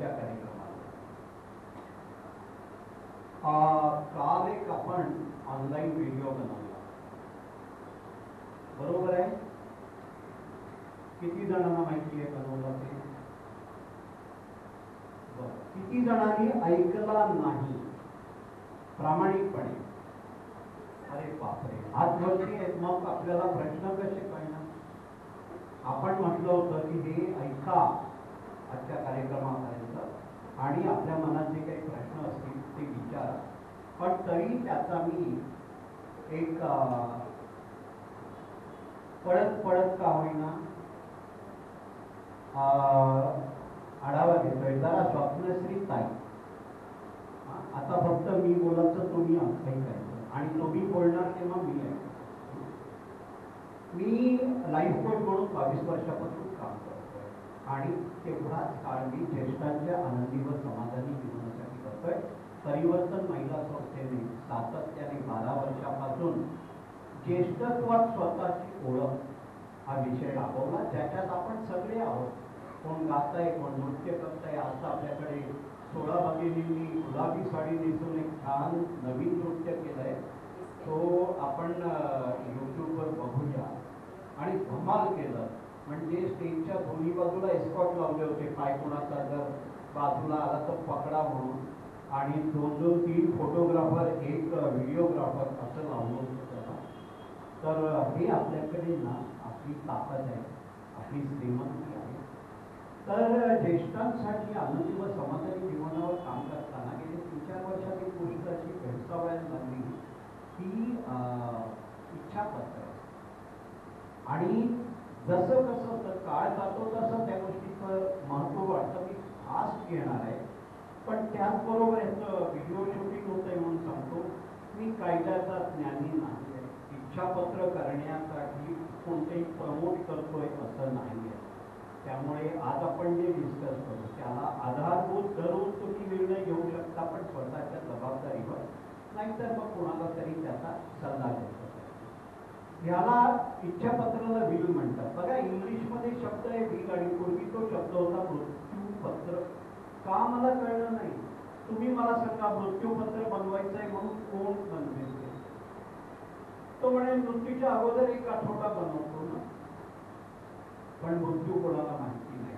पुढच्या कार्यक्रमाला. काल एक आपण ऑनलाईन व्हिडिओ बनवला, बरोबर आहे? किती जणांना माहिती आहे बनवला ते? किती जणांनी ऐकला नाही प्रामाणिकपणे? अरे बापरे, हात वरती आहेत. मग आपल्याला प्रश्न कसे कळणार? आपण म्हटलं होतं की हे ऐका आजच्या कार्यक्रमापर्यंत आणि आपल्या मनात जे काही प्रश्न असतील ते विचारा. पण तरी त्याचा मी एक पडत का होईना आढावा घेतोय. जरा स्वप्नश्री ताई, आता फक्त मी बोलायचं, तुम्ही ऐकायचं आणि तुम्ही बोलणार तेव्हा मी ऐकायचं. मी लाईफ कोच म्हणून 22 वर्षापासून काम करतोय आणि तेवढाच काळ मी ज्येष्ठांच्या आनंदी व समाधानी जीवनासाठी करतोय. परिवर्तन महिला संस्थेने सातत्याने 12 वर्षापासून ज्येष्ठत्वात स्वतःची ओळख हा विषय राबवला, ज्याच्यात आपण सगळे आहोत. कोण गाताय, कोण नृत्य करताय. आता आपल्याकडे 16 भगिनींनी गुलाबी साडी नेसून एक छान नवीन नृत्य केलंय, तो आपण यूट्यूबवर बघूया. आणि धमाल केलं, म्हणजे स्टेजच्या दोन्ही बाजूला एस्कॉट लावले होते. पाय कोणाचा जर बाजूला आला तर पकडा म्हणून, आणि 2-3 फोटोग्राफर, एक व्हिडिओग्राफर असं लावलं होतं त्याला. तर हे आपल्याकडे ना आपली ताकद आहे, आपली श्रीमंती आहे. तर ज्येष्ठांसाठी आनंदी व समाधानी जीवनावर काम करताना गेले 3-4 वर्षात एक गोष्ट अशी भेडसावयाला लागली की इच्छापत्र. आणि जसं कसं काळ जातो तसं त्या गोष्टीचं महत्त्व वाढतं. मी फास्ट घेणार आहे, पण त्याचबरोबर याचं व्हिडिओ शूटिंग होतंय म्हणून सांगतो. मी कायद्याचा ज्ञानी नाही आहे, इच्छापत्र करण्यासाठी कोणतेही प्रमोट करतोय असं नाही आहे. त्यामुळे आज आपण जे डिस्कस करू त्याला आधारभूत धरून तुम्ही निर्णय घेऊ शकता, पण स्वतःच्या जबाबदारीवर, नाहीतर मग कोणाला तरी त्याचा सल्ला देऊ शकता. ह्याला इच्छापत्राला विल म्हणतात. बघा, इंग्लिशमध्ये शब्द आहे विल, आणि पूर्वी तो शब्द होता मृत्यूपत्र. का मला कळलं नाही. तुम्ही मला सांगा, मृत्यूपत्र बनवायचं आहे म्हणून कोण बनवेल? तो म्हणे मृत्यूच्या अगोदर एक आठवडा बनवतो ना. पण मृत्यू कोणाला माहिती नाही.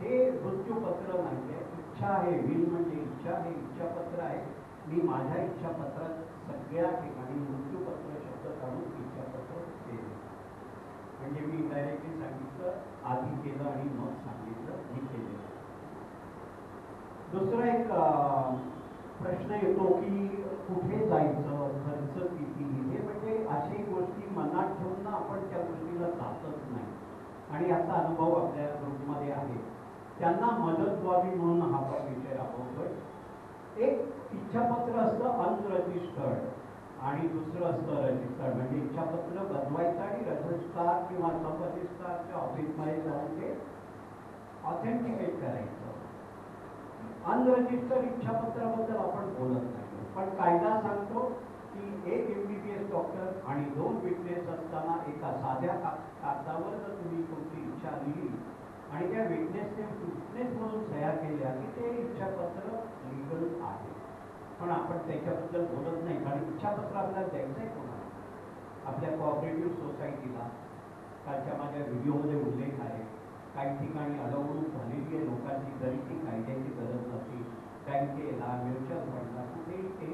हे मृत्यूपत्र नाही आहे, इच्छा आहे. विल म्हणजे इच्छा, हे इच्छापत्र आहे. मी माझ्या इच्छापत्रात सगळ्या ठिकाणी मृत्यूपत्र शब्द काढून इच्छापत्र केले. म्हणजे मी डायरेक्टली सांगितलं, आधी केलं आणि मग सांगितलं मी केलेलं. दुसरा एक प्रश्न येतो की कुठे जायचं, खर्च किती, हे म्हणजे अशी गोष्टी मनात ठेवून ना आपण त्या गोष्टीला जातच नाही. आणि याचा अनुभव आपल्या ग्रुपमध्ये आहे, त्यांना मदत व्हावी म्हणून हा विषय राबवतोय. एक इच्छापत्र असतं अनरजिस्टर्ड आणि दुसरं असतं रजिस्टर्ड. म्हणजे इच्छापत्र बनवायचं आणि रजिस्ट्रार किंवा सब रजिस्ट्रारच्या ऑफिसमध्ये जाऊन ते ऑथेंटिकेट करायचं. अनरजिस्टर्ड इच्छापत्राबद्दल आपण बोलत नाही, पण कायदा सांगतो की एक MBBS डॉक्टर आणि 2 विटनेस असताना एका साध्या कागदावर जर तुम्ही तुमची इच्छा लिहिली आणि त्या विटनेसने म्हणून सह्या केल्या की ते इच्छापत्र लिगल आहे. पण आपण त्याच्याबद्दल बोलत नाही, कारण इच्छापत्र आपल्याला द्यायचं आहे कोणाला? आपल्या कोऑपरेटिव्ह सोसायटीला. कालच्या माझ्या व्हिडिओमध्ये उल्लेख आहे, काही ठिकाणी अडवणूक झालेली आहे लोकांची, तरी ती कायद्याची गरज नसती. बँकेला, म्युच्युअल फंडला कुठेही ते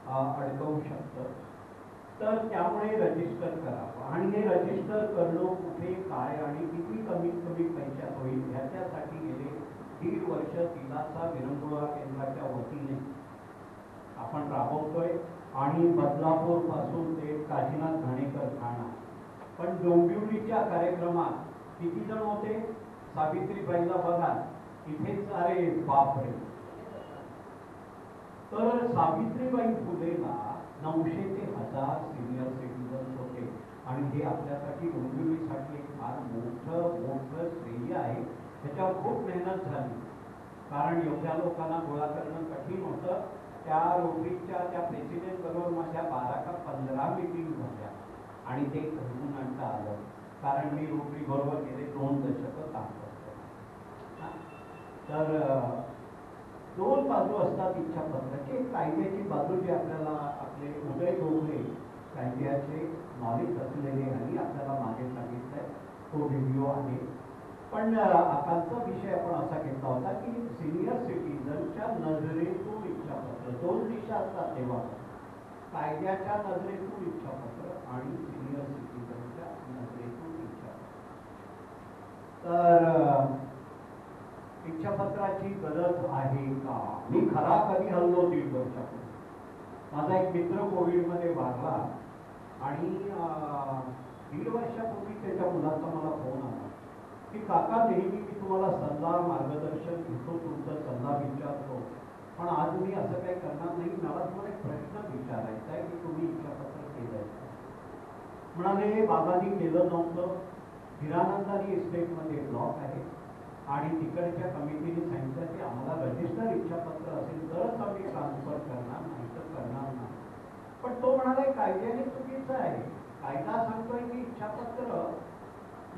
अडकवू शकतं. तर त्यामुळे रजिस्टर करावं. आणि हे रजिस्टर करणं कुठे, काय आणि किती कमीत कमी पैशात होईल ह्याच्यासाठी गेले 1.5 वर्ष दिलासा विरंगुळा केंद्राच्या वतीने आपण राबवतोय. आणि बदलापूर पासून ते काशीनाथ घाणेकर ठाणा. पण डोंबिवलीच्या कार्यक्रमात किती जण होते? सावित्रीबाईला बघा इथेच. अरे बापरे. तर सावित्रीबाई फुलेला 900 ते 1000 सिनियर सिटीजन्स होते. आणि हे आपल्यासाठी डोंबिवलीसाठी एक फार मोठं श्रेय आहे. त्याच्यावर खूप मेहनत झाली, कारण एवढ्या लोकांना गोळा करणं कठीण होतं. त्या रोटरीच्या त्या प्रेसिडेंट बरोबर माझ्या 12 का 15 मीटिंग झाल्या आणि ते घडवून आणता आलं, कारण मी रोटरी बरोबर गेले 2 दशकं काम करतो. तर दोन बाजू असतात इच्छापत्राची. एक कायद्याची बाजू जी आपल्याला आपले उदय गोखले कायद्याचे नॉलेज असलेले आणि आपल्याला मागे सांगितलंय तो व्हिडिओ आहे. पण आजचा विषय आपण असा घेतला होता की सिनियर सिटीजनच्या नजरेतून इच्छापत्र, दोन दिशा असतात तेव्हा, कायद्याच्या नजरेतून इच्छापत्र आणि सिनियर सिटीजनच्या नजरेतून इच्छापत्र. तर इच्छापत्राची गरज आहे का? मी खरा कधी हल्लो 1.5 वर्षापूर्वी. माझा एक मित्र कोविडमध्ये वारला आणि 1.5 वर्षापूर्वी त्याच्या मुलाचा मला फोन आला की काका, नेहमी मी तुम्हाला सल्ला मार्गदर्शन घेतो, तुमचा सल्ला विचारतो, पण आज मी असं काही करणार नाही. मला तुम्हाला एक प्रश्न विचारायचा आहे की तुम्ही इच्छापत्र केलंय का? म्हणाले बाबांनी केलं नव्हतं. हिरानंदानी इस्टेटमध्ये ब्लॉक आहे आणि तिकडच्या कमिटीने सांगितलं की आम्हाला रजिस्टर इच्छापत्र असेल तरच आम्ही ट्रान्सफर करणार, नाही तर करणार नाही. पण तो म्हणाला कायद्याने चुकीचं आहे. कायदा सांगतोय की इच्छापत्र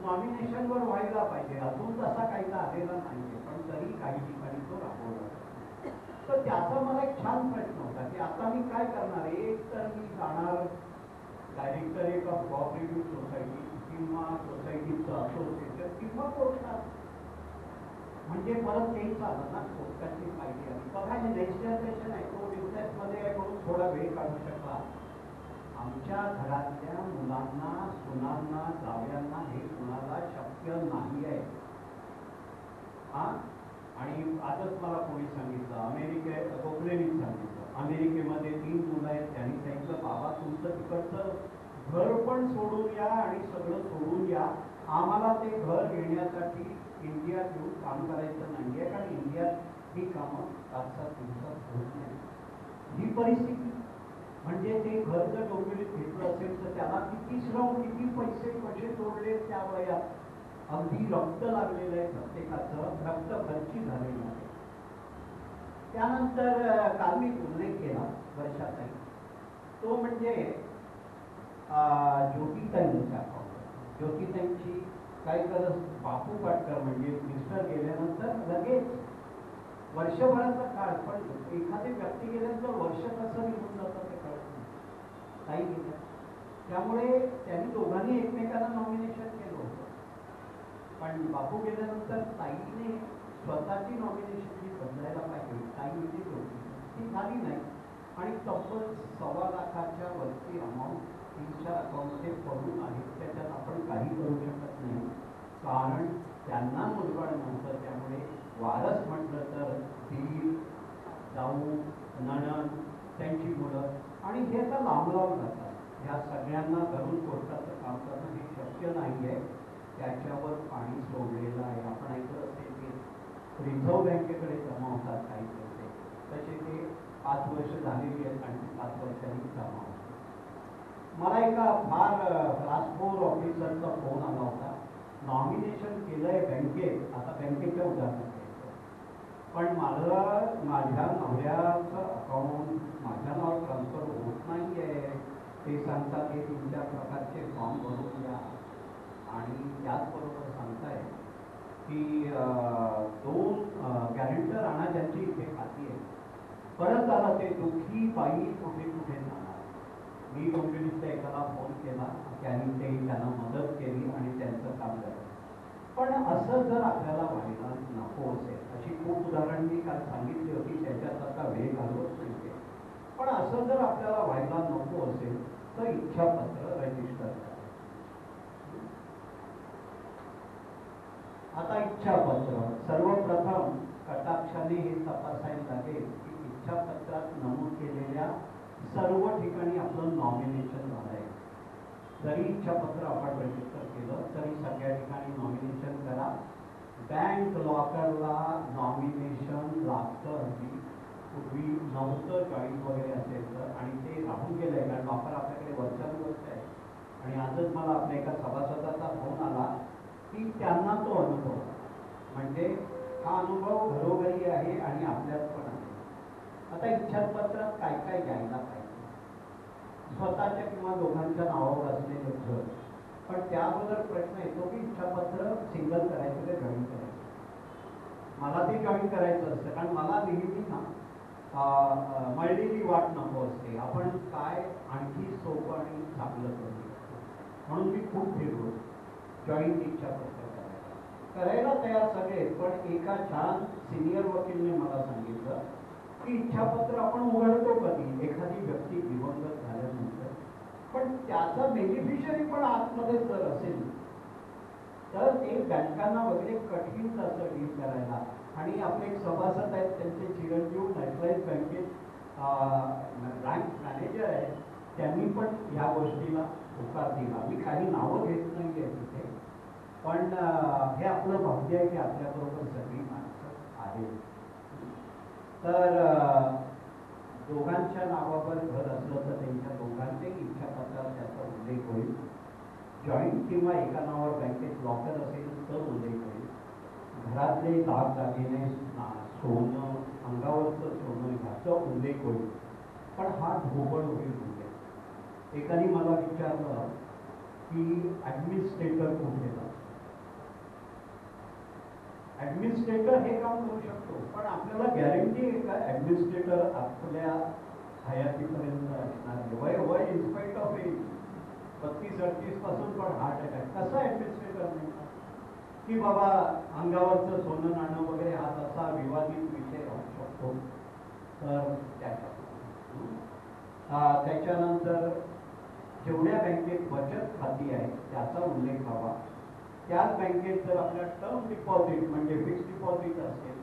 नॉमिनेशनवर व्हायला पाहिजे. अजून तसा कायदा आलेला नाहीये, पण तरी काही ठिकाणी तो राबवला. तर त्याचा मला एक छान प्रश्न होता की आता मी काय करणार. एक तर मी जाणार डायरेक्टरेट ऑफ कोऑपरेटिव्ह सोसायटी किंवा सोसायटीचं असोसिएशन किंवा कोर्टात, म्हणजे परत तेच आलं ना, कोर्टाची माहिती आली. बघा, हे नेक्स्ट जनरेशन आहे, तो बिझनेसमध्ये आहे म्हणून थोडा वेळ काढू शकला. आमच्या घरातल्या मुलांना, सुनांना, जाव्यांना हे कुणाला शक्य नाही आहे. आणि आजच मला कोणी सांगितलं, गोखलेंनी सांगितलं, अमेरिकेमध्ये 3 मुलं आहेत. त्यांनी सांगितलं बाबा तुमचं तिकडचं घर पण सोडून या आणि सगळं सोडून या, आम्हाला ते घर घेण्यासाठी इंडियात येऊन काम करायचं नाहीये, कारण इंडियात ही कामं 7-7 दिवसात होत नाही. ही परिस्थिती म्हणजे ते घर जर डोंबिवलीत घेतलं असेल तर त्याला किती श्रम, किती पैसे कसे जोडले त्या वयात, अगदी रक्त लागलेलं आहे प्रत्येकाचं, रक्त खर्ची झालेलं आहे. त्यानंतर काल मी उल्लेख केला वर्षाताई, तो म्हणजे ज्योतिताईंचा. ज्योतिताईंची काय गरज, बापू पाटकर म्हणजे मिस्टर गेल्यानंतर लगेच वर्षभराचा काळ, पण एखादी व्यक्ती गेल्यानंतर वर्ष कसं निघून जातं ते कळत नाही. ताई गेल्या, त्यामुळे त्यांनी दोघांनी एकमेकांना नॉमिनेशन केलं होतं. पण बापू गेल्यानंतर ताईने स्वतःची नॉमिनेशन जी बदलायला पाहिजे, ताई जी होती ती झाली नाही आणि तब्बल 1.25 लाखाच्या वरती अमाऊंट तिच्या अकाउंटचे पडून आहे. त्याच्यात आपण काही करू शकत नाही, कारण त्यांना मुलबाळ नव्हतं. त्यामुळे वारस म्हटलं तर दीर, जाऊ, नणंद, त्यांची मुलं, आणि हे आता लांब लांब जातात. ह्या सगळ्यांना धरून कोर्टाचं काम करणं हे शक्य नाही आहे. त्याच्यावर पाणी सोडलेलं आहे. आपण ऐकलं असेल की रिझर्व्ह बँकेकडे जमा होतात काही पैसे, तसे ते 5 वर्ष झालेली आहेत आणि 5 वर्षांनी जमा होतात. मला एका फार क्लास 4 ऑफिसरचा फोन आला होता. नॉमिनेशन केलंय बँकेत, आता बँकेच्या उदाहरणात घ्यायचं, पण मला माझ्या नवऱ्याचं अकाउंट माझ्या नावावर ट्रान्सफर होत नाही आहे. ते सांगतात हे तुमच्या प्रकारचे फॉर्म भरून द्या, आणि त्याचबरोबर सांगताय की 2 गॅरेंटर आणा ज्यांची इथे खाती आहे. परत आला ते दुःखी बाई कुठे कुठे जाणार. मी डोंबिवलीतल्या एकाला फोन केला, त्यांनी त्यांना मदत केली आणि त्यांचं काम झालं. पण असं जर आपल्याला व्हायला नको असेल, अशी खूप उदाहरण मी काल सांगितली होती, त्याच्यात आता वेळ घालवत नाही. पण असं जर आपल्याला व्हायला नको असेल तर इच्छापत्र रजिस्टर करा. आता इच्छापत्र सर्वप्रथम कटाक्षाने हे तपासायला लागेल की इच्छापत्रात नमूद केलेल्या सर्व ठिकाणी आपलं नॉमिनेशन झालंय. जरी इच्छापत्र आपण रजिस्टर केलं तरी सगळ्या ठिकाणी नॉमिनेशन करा. बँक लॉकरला नॉमिनेशन लागतं. हल्ली पूर्वी नव्हतं, जॉईंट वगैरे असेल तर, आणि ते राहून गेलंय कारण लॉकर आपल्याकडे वर्षानुवर्ष आहे. आणि आजच मला आपल्या एका सभासदाचा फोन आला की त्यांना तो अनुभव, म्हणजे हा अनुभव घरोघरी आहे आणि आपल्यात पण आहे. आता इच्छापत्रात काय काय घ्यायला पाहिजे, स्वतःच्या किंवा दोघांच्या नावावर असलेलं घर. पण त्याबद्दल प्रश्न येतो की इच्छापत्र सिंगल करायचं का जॉईंट करायचं. मला ते जॉईन करायचं असतं, कारण मला नेहमी ना मळलेली वाट नको असते. आपण काय आणखी सोपं आणि चांगलं करू शकतो, म्हणून मी खूप फिरलो जॉईन इच्छापत्र करायला तयार सगळे. पण एका छान सिनियर वकीलने मला सांगितलं की इच्छापत्र आपण उघडतो कधी, एखादी व्यक्ती दिवंगत झाल्यानंतर, पण त्याचा बेनिफिशरी पण आतमध्ये जर असेल तर ते बँकांना वगैरे कठीण असं डील करायला. आणि आपले एक सभासद आहेत, त्यांचे चिरंजीव नॅशनलाइज बँकेत बँक मॅनेजर आहेत, त्यांनी पण या गोष्टीला होकार दिला. मी काही नावं घेत नाही आहे तिथे, पण हे आपलं भाग्य आहे की आपल्याबरोबर सगळी माणसं आहेत. तर दोघांच्या नावावर घर असलं तर त्यांच्या दोघांच्याही इच्छापत्रात त्याचा उल्लेख होईल. जॉईंट किंवा एका नावावर बँकेत लॉकर असेल तर उल्लेख होईल. घरातले दागदागिने, सोनं, अंगावरचं सोनं ह्याचा उल्लेख होईल. पण हा ढोबळ होईल उल्लेख. एकाने मला विचारलं की ॲडमिनिस्ट्रेटर कुठे जातो. ॲडमिनिस्ट्रेटर हे काम करू शकतो, पण आपल्याला गॅरंटी आहे का ॲडमिनिस्ट्रेटर आपल्या हयातीपर्यंत असणार? वय इन्स्पाइट ऑफ एज 32-38 पासून पण हार्ट अटॅक. कसा ॲडमिनिस्ट्रेटर म्हणतात की बाबा अंगावरचं सोनं नाणं वगैरे हा तसा विवादित विषय राहू शकतो. तर त्याच्यानंतर जेवढ्या बँकेत बचत खाती आहेत त्याचा उल्लेख हवा. त्याच बँकेत जर आपल्या टर्म डिपॉझिट म्हणजे फिक्स डिपॉझिट असेल,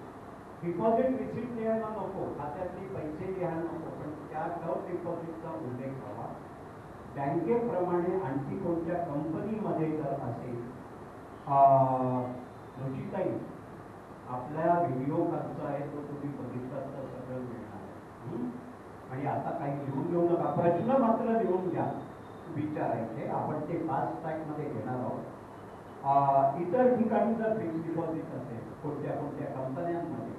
डिपॉझिट रिसिप्ट लिहायला नको, खात्यातले पैसे लिहायला नको, पण त्या टर्म डिपॉझिटचा उल्लेख हवा. बँकेप्रमाणे आणखी कोणत्या कंपनीमध्ये जर असेल, रुचिताई आपल्या व्हिडिओ खर्च आहे तो तुम्ही बघितला तर सगळं मिळणार आहे. आणि आता काही लिहून घेऊ नका, प्रश्न मात्र लिहून घ्या विचारायचे, आपण ते फास्ट ट्रॅकमध्ये घेणार आहोत. इतर ठिकाणी जर फिक्स डिपॉझिट असेल कोणत्या कोणत्या कंपन्यांमध्ये,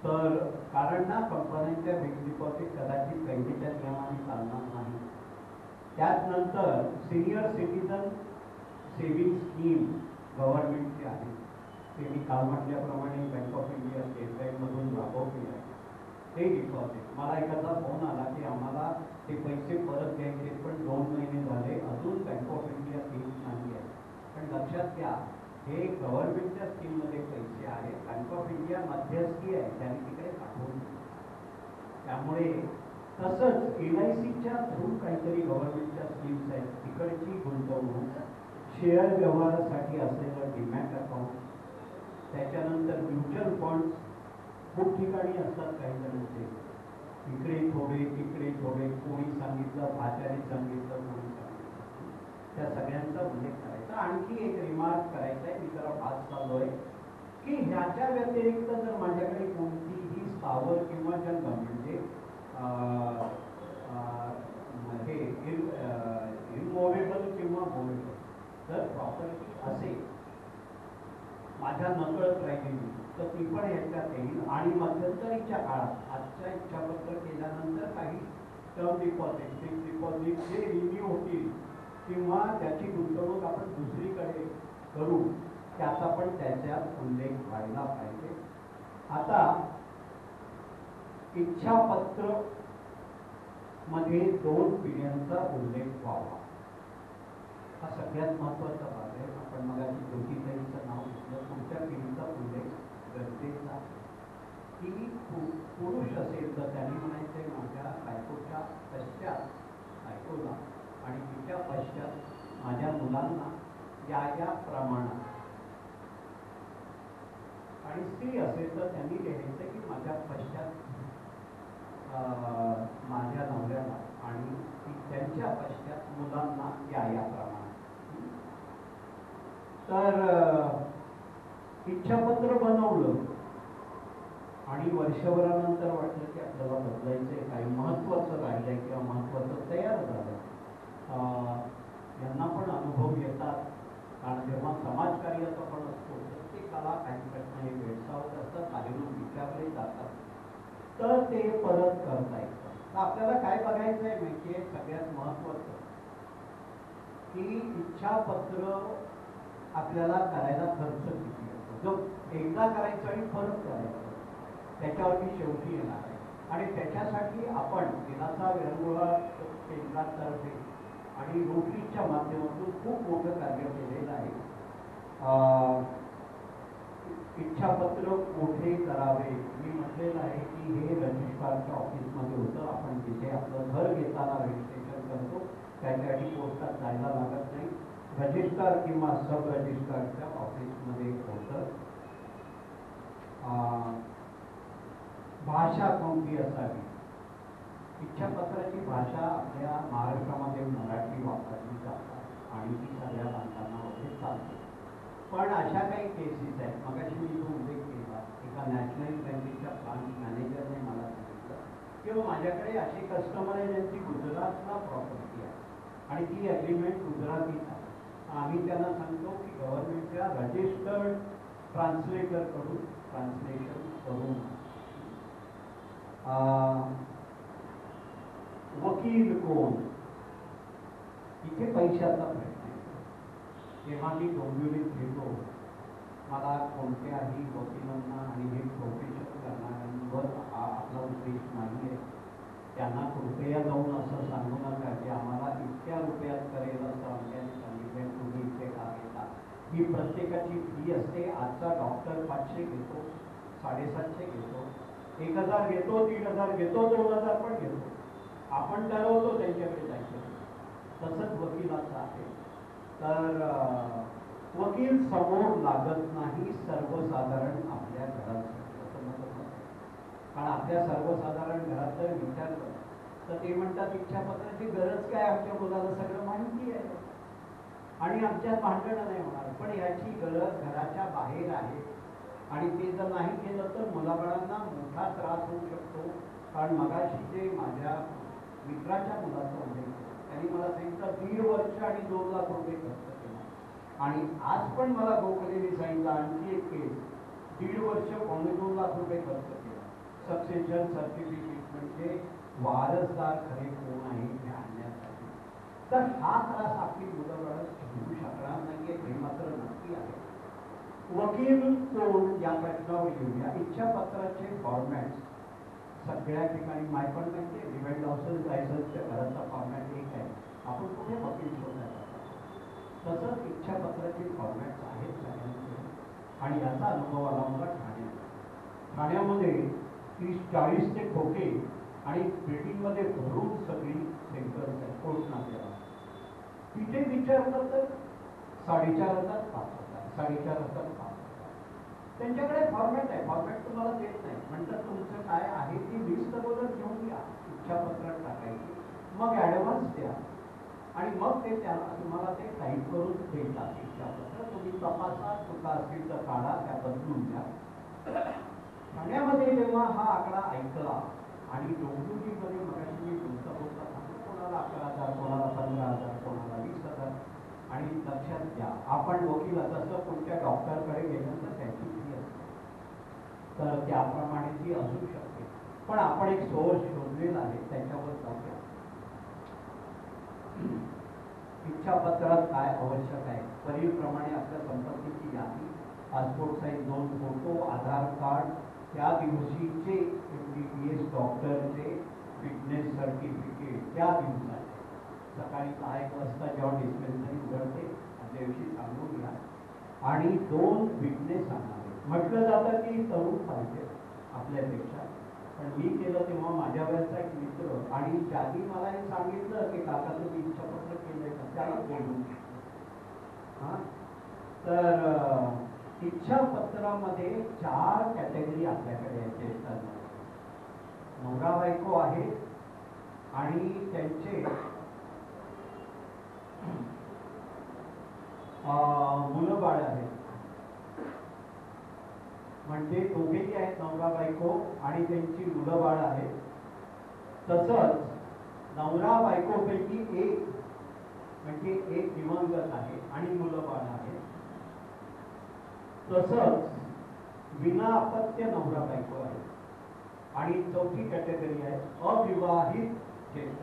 तर कारण ना कंपन्यांच्या फिक्स डिपॉझिट कदाचित बँकेच्या नियमाने चालणार नाही. त्यानंतर सिनियर सिटीजन सेव्हिंग स्कीम गव्हर्नमेंटची आहे, ते मी काल म्हटल्याप्रमाणे बँक ऑफ इंडिया, स्टेट बँकमधून राबवली आहे. ते डिपॉझिट मला एखादा फोन आला की आम्हाला ते पैसे परत द्यायचे, पण 2 महिने झाले अजून बँक ऑफ इंडिया स्कीम नाही आहे. पण लक्षात घ्या, हे गव्हर्नमेंटच्या स्कीममध्ये पैसे आहेत, बँक ऑफ इंडिया मध्यस्थी आहे, त्याने तिकडे पाठवून. त्यामुळे तसंच LICच्या थ्रू काहीतरी गव्हर्नमेंटच्या स्कीम्स आहेत, तिकडची गुंतवणूक, शेअर व्यवहारासाठी असलेलं डीमॅट अकाउंट, त्याच्यानंतर म्युच्युअल फंड्स खूप ठिकाणी असतात काही जणांचे, इकडे थोडे तिकडे थोडे, कोणी सांगितलं, भाच्याने सांगितलं, कोणी सांगितलं, त्या सगळ्यांचा उल्लेख करायचा. आणखी एक रिमार्क करायचा आहे, मी जरा फास्ट चाललोय, की ह्याच्या व्यतिरिक्त जर माझ्याकडे कोणतीही स्थावर किंवा जंगम म्हणजे हे इनमोवेबल किंवा मोवेबल जर प्रॉपर्टी असेल माझ्या नकळत राहिलेली, तर ती पण ह्याच्यात येईल. आणि मध्यंतरीच्या काळात आजच्या इच्छापत्र केल्यानंतर काही टर्म डिपॉझिट, फिक्स डिपॉझिट जे रिन्यू होतील किंवा त्याची गुंतवणूक आपण दुसरीकडे करू, त्याचा पण त्याच्यात उल्लेख व्हायला पाहिजे. आता इच्छापत्र मध्ये 2 पिढ्यांचा उल्लेख व्हावा, हा सगळ्यात महत्वाचा भाग आहे. आपण मगाशी ज्योतिताईंचं नाव घेतलं, पुढच्या पिढीचा उल्लेख गरजेचा. की पुरुष असेल तर त्यांनी म्हणायचे माझ्या बायकोच्या पश्चात बायकोला आणि तिच्या पश्चात माझ्या मुलांना या प्रमाणात. आणि स्त्री असेल तर त्यांनी लिहायचं की माझ्या पश्चात माझ्या नवऱ्याला आणि त्यांच्या पश्चात मुलांना या प्रमाणात. तर इच्छापत्र बनवलं आणि वर्षभरानंतर वाटलं की आपल्याला बदलायचंय, काही महत्वाचं राहिलंय किंवा महत्वाचं तयार झालं. यांना पण अनुभव येतात, कारण जेव्हा समाजकार्याचा पण असतो प्रत्येकाला काही प्रश्न हे भेडसावत असतात, बाहेरून विचारले जातात, तर ते परत करता येतं. तर आपल्याला काय बघायचं आहे माहिती आहे, सगळ्यात महत्वाचं की इच्छापत्र आपल्याला करायला खर्च किती येतो. जो एकदा करायचं आणि परत करायचं, त्याच्यावरती शेवटी येणार आहे. आणि त्याच्यासाठी आपण दिलासा विरंगुळा केंद्रातर्फे आणि रोटरीच्या माध्यमातून खूप मोठं कार्य केलेलं आहे. इच्छापत्र मोठे करावे, मी म्हटलेलं आहे की हे रजिस्ट्रारच्या ऑफिसमध्ये होतं. आपण जिथे आपलं घर घेताना रजिस्ट्रेशन करतो त्याच्यासाठी पोस्टात जायला लागत नाही, रजिस्ट्रार किंवा सब रजिस्ट्रारच्या ऑफिसमध्ये होतं. भाषा कोणती असावी, इच्छापत्राची भाषा आपल्या महाराष्ट्रामध्ये मराठी वापरली जातात आणि ती सगळ्या भाषांना वगैरे चालते. पण अशा काही केसेस आहेत, मगाशी मी जो उल्लेख केला, एका नॅशनल बँकेच्या ब्रांच मॅनेजरने मला सांगितलं की माझ्याकडे असे कस्टमर आहे ज्यांची गुजरातला प्रॉपर्टी आहे आणि ती ॲग्रीमेंट गुजरातीत आहे. आम्ही त्यांना सांगतो की गव्हर्नमेंटच्या रजिस्टर्ड ट्रान्सलेटरकडून ट्रान्सलेशन करून. वकील कोण, इथे पैशाचा प्रश्न आहे. जेव्हा मी डोंबिवलीत घेतो, मला कोणत्याही वकिलांना आणि हे प्रोफेशन करणाऱ्यांवर आपला उद्देश नाही आहे. त्यांना कृपया जाऊन असं सांगू नका की आम्हाला इतक्या रुपयात करेल असं आमच्याने सांगितलं, तुम्ही इथे का घेता. ही प्रत्येकाची फी असते. आजचा डॉक्टर 500 घेतो, 750 घेतो, 1000 घेतो, 3000 घेतो, 2000 पण घेतो. आपण ठरवतो त्यांच्याकडे जायचं. तसंच वकिलाचं आहे. तर वकील समोर लागत नाही सर्वसाधारण आपल्या घरात, कारण आपल्या सर्वसाधारण घरात जर विचारलं तर ते म्हणतात इच्छापत्राची गरज काय, आमच्या मुलाला सगळं माहिती आहे आणि आमच्यात भांडणं नाही होणार. पण याची गरज घराच्या बाहेर आहे आणि ते जर नाही केलं तर मुलाबाळांना मोठा त्रास होऊ शकतो. कारण मगाशी जे माझ्या मित्राच्या मुलाचं उल्लेख केला, त्यांनी मला सांगितलं 1.5 वर्ष आणि 2 लाख रुपये खर्च केला. आणि आज पण मला गोखलेने सांगितलं आणखी एक केस, 1.5 वर्ष 2.25 लाख रुपये खर्च केला. सक्सेशन सर्टिफिकेट म्हणजे वारसदार खरे कोण आहे हे आणण्यासाठी. तर हा त्रास आपली मुलं घेऊ शकणार नाहीये, हे मात्र नक्की आहे. वकील कोण या प्रश्नावर येऊया. इच्छापत्राचे फॉर्मॅट्स सगळ्या ठिकाणी पण माहिती, डिव्हाइड लायसन्सच्या घराचा फॉर्मॅट एक आहे. आपण कुठे वकील शोधायला, तसंच इच्छापत्राचे फॉर्मॅट्स आहेत सगळ्यांचे. आणि याचा अनुभव आला मला ठाण्यामध्ये 30-40 ते खोके आणि बिल्डिंगमध्ये भरून सगळी सेंटर्स आहेत कोर्ट नात्याला. तिथे विचारलं तर 4,500, 5,000, 4,500, 5,000. त्यांच्याकडे फॉर्मॅट आहे, फॉर्मॅट तुम्हाला देत नाही. म्हणतात तुमचं काय आहे ती लिस्ट बरोबर घेऊन या, इच्छापत्रात टाकायची, मग ॲडव्हान्स द्या आणि मग ते तुम्हाला ते टाईप करून देतात इच्छापत्र. तुम्ही तपासा, चुका असतील तर काढा, त्या बदलून द्या. ठाण्यामध्ये जेव्हा हा आकडा ऐकला आणि डोंबिवलीमध्ये मगाशी मी तुमचा बोलता कोणाला 11,000, कोणाला 15,000, कोणाला 20,000. आणि लक्षात घ्या, आपण वकील जसं कोणत्या डॉक्टरकडे गेल्यानंतर त्याची फी असते, तर त्याप्रमाणे ती असू शकते. पण आपण एक सोर्स शोधलेला आहे, त्याच्यावर जाऊया. इच्छापत्रात काय आवश्यक आहे, वरीलप्रमाणे आपल्या संपत्तीची यादी, पासपोर्ट साईज 2 फोटो, आधार कार्ड, त्या दिवशीचे MBBS डॉक्टरचे फिटनेस सर्टिफिकेट, त्या दिवसाचे सकाळी 6 वाजता जेव्हा डिस्पेन्सरी उघडते त्या दिवशी सांगून घ्या. आणि 2 विटनेस आणावे. म्हटलं जातं की तरुण पाहिजे आपल्यापेक्षा, पण मी केलं तेव्हा माझ्या वयाचा एक मित्र आणि ज्यांनी मला हे सांगितलं की काका तुम्ही इच्छापत्र केलंय का, त्याला बोलून. तर इच्छापत्रामध्ये 4 कॅटेगरी आपल्याकडे आहेत ज्येष्ठांमध्ये. नवरा बायको आहे आणि त्यांचे मुलं बाळ आहेत. म्हणजे दोघेही आहेत, नवरा बायको आणि त्यांची मुलं बाळ आहेत. तसंच नवरा बायकोपैकी एक म्हणजे एक दिवंगत आहे आणि मुलं बाळ आहेत. तसंच विना अपत्य नवरा बायको आहे. आणि चौथी कॅटेगरी आहे अविवाहित ज्येष्ठ.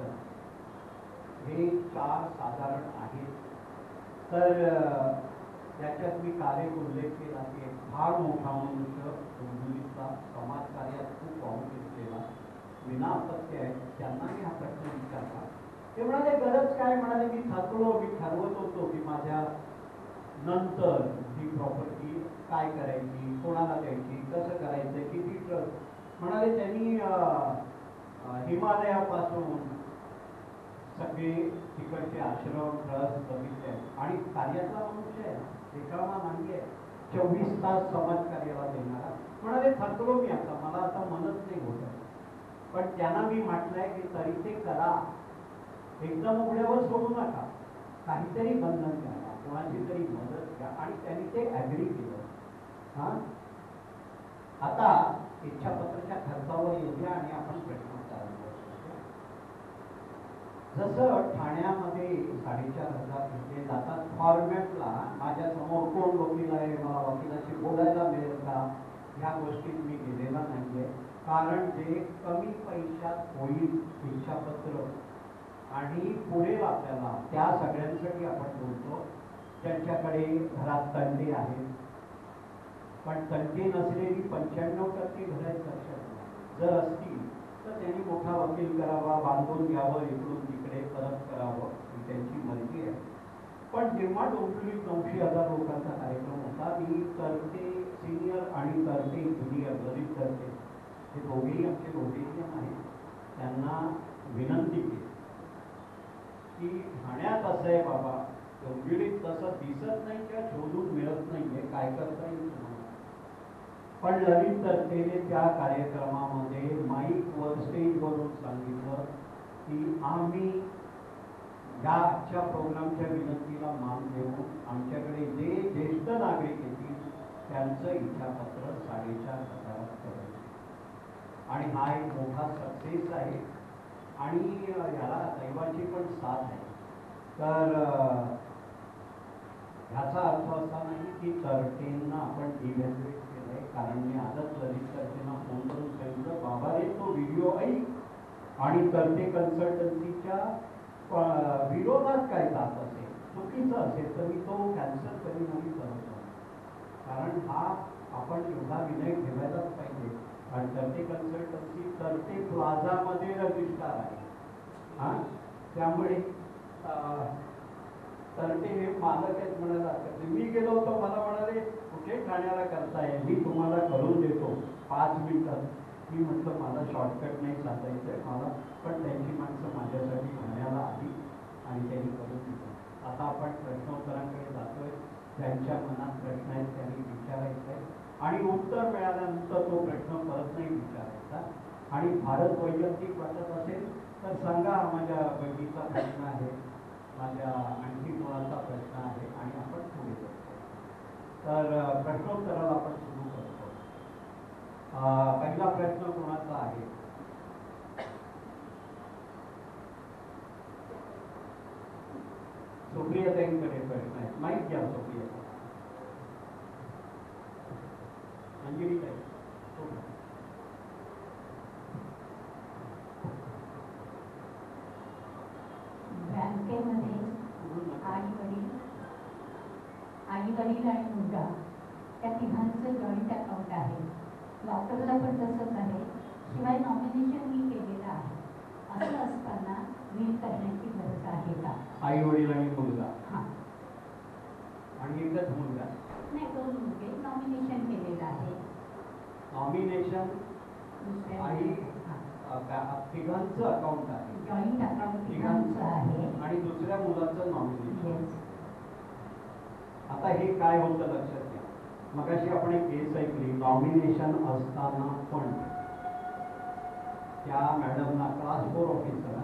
हे 4 साधारण आहेत. तर त्याच्यात मी काल एक उल्लेख केला की एक फार मोठा मनुष्य डोंबिवलीचा समाजकार्यात खूप वाहून घेतलेला विना अपत्य आहे, त्यांना मी हा प्रश्न विचारला. ते म्हणाले गरज काय, म्हणाले मी थकलो, मी ठरवत होतो की माझ्या नंतर ही प्रॉपर्टी काय करायची, कोणाला द्यायची, कसं करायचं, किती ट्रस्ट. म्हणाले त्यांनी हिमालयापासून सगळे तिकडचे आश्रम ट्रस्ट बघितले आणि कार्यातला मनुष्य आहे, रिकामा नाही आहे, 24 तास समाज कार्याला देणारा. म्हणाले थकलो मी आता, मला आता मनच नाही होत. पण त्यांना मी म्हटलंय की तरी ते करा, एकदम उघड्यावर सोडू नका, काहीतरी बंधन करा, कोणाची तरी मदत घ्या. आणि त्यांनी ते ॲग्री केलं. हा आता इच्छापत्राच्या खर्चावर येऊया आणि आपण प्रश्न जसं ठाण्यामध्ये 4,500 घेतले जातात फॉर्मॅटला. माझ्या समोर कोण वकील आहे, मला वकिलाशी बोलायला मिळेल का, ह्या गोष्टीत मी गेलेला नाहीये. कारण जे कमी पैशात होईल इच्छापत्र आणि पुढे आपल्याला त्या सगळ्यांसाठी आपण बोलतो. त्यांच्याकडे घरात तंटे आहेत, पण तंटे नसलेली 95% घरं लक्षात जर असतील तर त्यांनी मोठा वकील करावा, बांधून घ्यावं, इकडून तिकडे परत करावं, ही त्यांची मर्जी आहे. पण जेव्हा डोंबिवलीत 900,000 लोकांचा कार्यक्रम होता, मी तरते सिनियर आणि तरते ज्युनियर ललित तरते हे दोघेही आमचे रोटेरियन आहेत, त्यांना विनंती केली की ठाण्यात असं आहे बाबा, डोंबिवलीत तसं दिसत नाही किंवा शोधून मिळत नाहीये, काय करता येईल तुम्हाला. पण ललित तरतेने त्या कार्यक्रमामध्ये माईकवर स्टेजवरून सांगितलं की आम्ही या आजच्या प्रोग्रामच्या विनंतीला मान देऊन आमच्याकडे जे ज्येष्ठ नागरिक येतील त्यांचं इच्छापत्र 4,500 करायचं. आणि हा एक मोठा सक्सेस आहे आणि याला दैवाची पण साथ आहे. तर ह्याचा अर्थ असा नाही की तरतेंना आपण डिव्हॅल्युएट केलंय. कारण मी आजच ललित तरतेंना फोन करून सांगितलं, बाबा रे तो व्हिडिओ ऐक आणि तरते कन्सल्टन्सीच्या विरोधात काय जात असेल, चुकीचं असेल तर मी तो कॅन्सल करीन आणि करतो. कारण हा आपण एवढा विनय ठेवायलाच पाहिजे. कारण तरते कन्सल्टन्सी तरते प्लाझामध्ये रजिस्ट्रार आहे. हा त्यामुळे तरते हे मालक आहेत म्हणायला हरकत नाही. मी गेलो होतो, मला म्हणाले कुठे ठाण्याला करताय, मी तुम्हाला करून देतो 5 मिनिटात. मी म्हटलं मला शॉर्टकट नाही साधायचंय मला, पण त्यांची माणसं माझ्यासाठी ठाण्याला आली आणि त्यांनी करून दिलं. आता आपण प्रश्नोत्तरांकडे जातोय. त्यांच्या मनात प्रश्न आहेत त्यांनी विचारायचा आहे आणि उत्तर मिळाल्यानंतर तो प्रश्न परत नाही विचारायचा. आणि भारत वैयक्तिक वाटत असेल तर सांगा, माझ्या बहिणीचा प्रश्न आहे, माझ्या आणखी मुलाचा प्रश्न आहे आणि आपण पुढे जातो. तर प्रश्नोत्तराला आपण सुरू करतो. पहिला प्रश्न कोणाचा आहे? सुप्रियाताईंकडे प्रश्न आहे, माहीत घ्या सुप्रिया. अंजली ताई, बँकेमध्ये आई वडील आणि मुलगा त्या तिघांचं जॉईंट अकाउंट आहे. लॉकरला पण तसंच आहे, शिवाय नॉमिनेशन मी केलेलं आहे. असं असताना वील करण्याची गरज आहे का? आई वडील आणि मुलगा, हां, आणि एकच मुलगा नाही, 2 मुलगे, नॉमिनेशन केलेलं आहे. नॉमिनेशन आई तिघांचं अकाउंट आहे, जॉईंट अकाउंट तिघांचं आहे आणि दुसऱ्या मुलाचं नॉमिनेशन. येस. आता हे काय होतं लक्षात घ्या. मगाशी आपण एक केस ऐकली, नॉमिनेशन असताना पण त्या मॅडमना क्लास 4 ऑफिसरला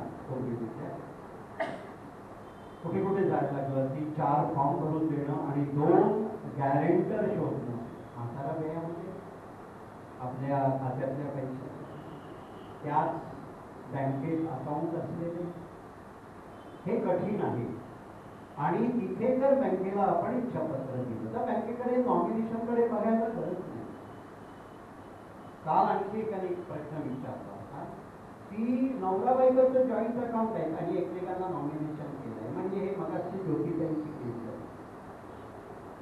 कुठे कुठे जायला लागलं. ती 4 फॉर्म भरून देणं आणि 2 गॅरेंटर शोधणं. म्हातारा वेळामध्ये आपल्या खात्यातल्या पैसे, त्याच बँकेत अकाउंट असलेले, हे कठीण आहे. आणि तिथे जर बँकेला आपण इच्छापत्र दिलं तर बँकेकडे नॉमिनेशनकडे बघायला गरज नाही. काल आणखी एकाने प्रश्न विचारला होता की नवरा बायकोचं जॉईंट अकाउंट आहे आणि एकमेकांना नॉमिनेशन केलंय, म्हणजे हे मगाशी ज्योतिताईंची केस आहे.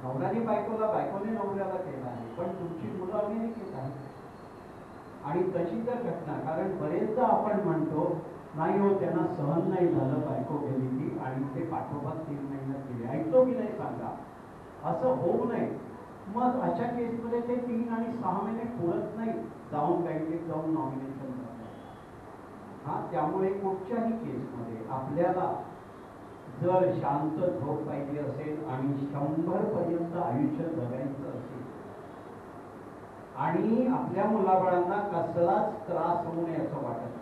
नवऱ्याने बायकोला, बायकोने नवऱ्याला केलं आहे, पण तुमची मुलं अमेरिकेत आहेत. आणि तशी जर घटना, कारण बरेचदा आपण म्हणतो नाही हो त्यांना सहन नाही झालं बायको गेली ती आणि ते पाठोपाठ 3 महिन्यात गेले, ऐकतो की नाही सांगा, असं होऊ नये. मग अशा केसमध्ये ते 3 आणि 6 महिने पुरत नाही जाऊन बँकेत जाऊन नॉमिनेशन करायला. हा, त्यामुळे कुठच्याही केसमध्ये आपल्याला जर शांत झोप पाहिजे असेल आणि 100 पर्यंत आयुष्य जगायचं असेल आणि आपल्या मुलाबाळांना कसलाच त्रास होऊ नये असं वाटत असेल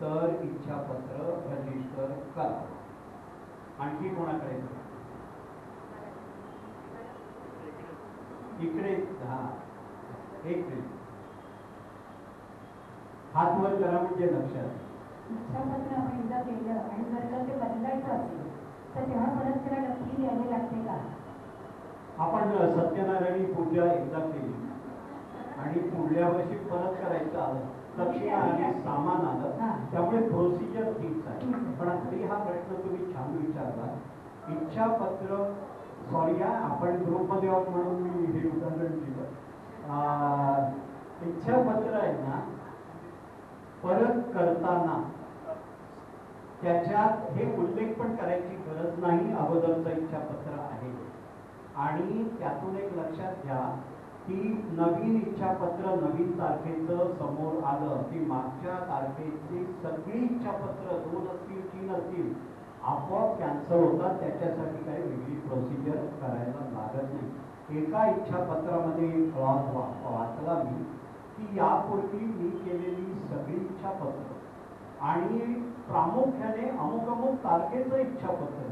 तर इच्छापत्र रजिस्टर करा. आणखी कोणाकडे इकडे एक मिनिट हात वर करा म्हणजे लक्षात. इच्छापत्र आपण एकदा केलं आणि जर का ते बदलायचं असेल तर तेव्हा परत त्याला नक्की द्यावी लागते का? आपण सत्यनारायणी पूजा एकदा केली आणि पुढल्या वर्षी परत करायचं आलं, दक्षिणा आणि सामान आलं, त्यामुळे प्रोसिजर तीच आहे. पण तरी हा प्रश्न तुम्ही छान विचारला. इच्छापत्र, सॉरी आपण ग्रुपमध्ये आहोत म्हणून मी हे उदाहरण दिलं. इच्छापत्र आहे ना, परत करताना त्याच्यात हे उल्लेख पण करायची गरज नाही अगोदरचं इच्छापत्र आहे. आणि त्यातून एक लक्षात घ्या की नवीन इच्छापत्र नवीन तारखेचं समोर आलं की मागच्या तारखेची सगळी इच्छापत्र 2 असतील 3 असतील आपोआप कॅन्सल होतात. त्याच्यासाठी काही वेगळी प्रोसिजर करायला लागत नाही. एका इच्छापत्रामध्ये क्लॉज वाचला मी की यापूर्वी मी केलेली सगळी इच्छापत्र आणि प्रामुख्याने अमुक अमुक तारखेचं इच्छापत्र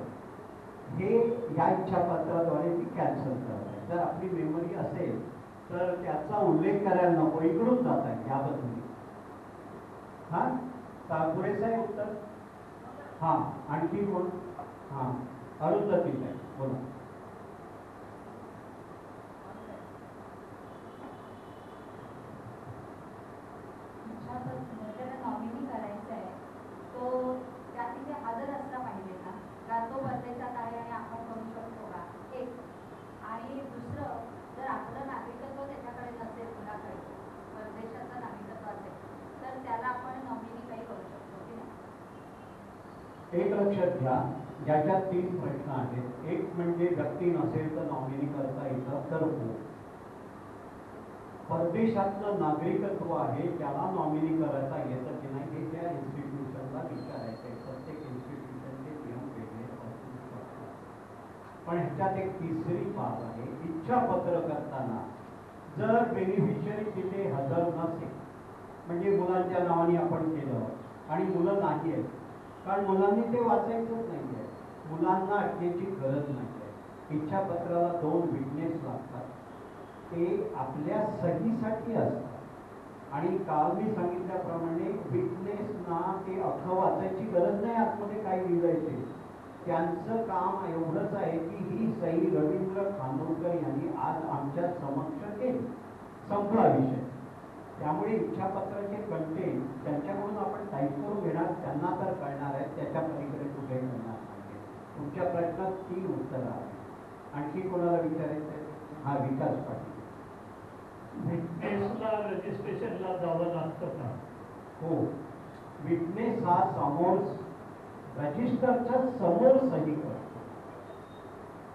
हे या इच्छापत्राद्वारे ती कॅन्सल करत आहे. जर आपली मेमरी असेल तर त्याचा उल्लेख करायला नको, इकडून जात आहे याबद्दल. हा, पुरेसं आहे उत्तर? हा, आणखी कोण? हा, अरुंधती आहे, बोला. ज्याला नॉमिनी करायचा आहे तो त्या तिथे हजर असला पाहिजे का? कारण तो परदेशात आहे आणि आपण करू शकतो का? एक. आणि दुसरं, जर आपलं नागरिकत्व त्याच्याकडे नसेल, मुलाकडे परदेशाचं नागरिकत्व असेल तर त्याला आपण नॉमिनी काही करू शकतो की नाही? एक लक्षात घ्या, याच्यात 3 प्रश्न आहेत. एक म्हणजे व्यक्ती नसेल तर नॉमिनी करता येतं तर हो. परदेशातलं नागरिकत्व आहे त्याला नॉमिनी करता येतं की नाही हे त्या इन्स्टिट्यूशनला विचारायचं आहे. प्रत्येक इन्स्टिट्यूशनचे नियम वेगळे असू शकतात. पण ह्याच्यात एक तिसरी बाब आहे. इच्छापत्र करताना जर बेनिफिशियरी तिथे हजर नसेल, म्हणजे मुलांच्या नावाने आपण केलं आणि मुलं नाही आहेत, कारण मुलांनी ते वाचायचंच नाही आहे, मुलांना अटकेची गरज नाही आहे. इच्छापत्राला 2 विटनेस लागतात, ते आपल्या सहीसाठी असतात. आणि काल मी सांगितल्याप्रमाणे विटनेसना ते अख्खं वाचायची गरज नाही, आतमध्ये काय लिहिलंय ते. त्यांचं काम एवढंच आहे की ही सही रवींद्र खानोलकर यांनी आज आमच्या समक्ष केली, संपला विषय. त्यामुळे इच्छापत्राचे कंटेंट त्यांच्याकडून आपण टाईप करून घेणार, त्यांना तर कळणार आहे, त्याच्या पलीकडे कुठे करणार नाही. तुमच्या प्रश्नात 3 उत्तरं आहेत. आणखी कोणाला विचारायचं आहे? हा, विकास पाटील. विटनेसला रजिस्ट्रेशनला जावं लागतं का? हो, विटनेस हा समोर रजिस्टरच्या समोर सही करतो.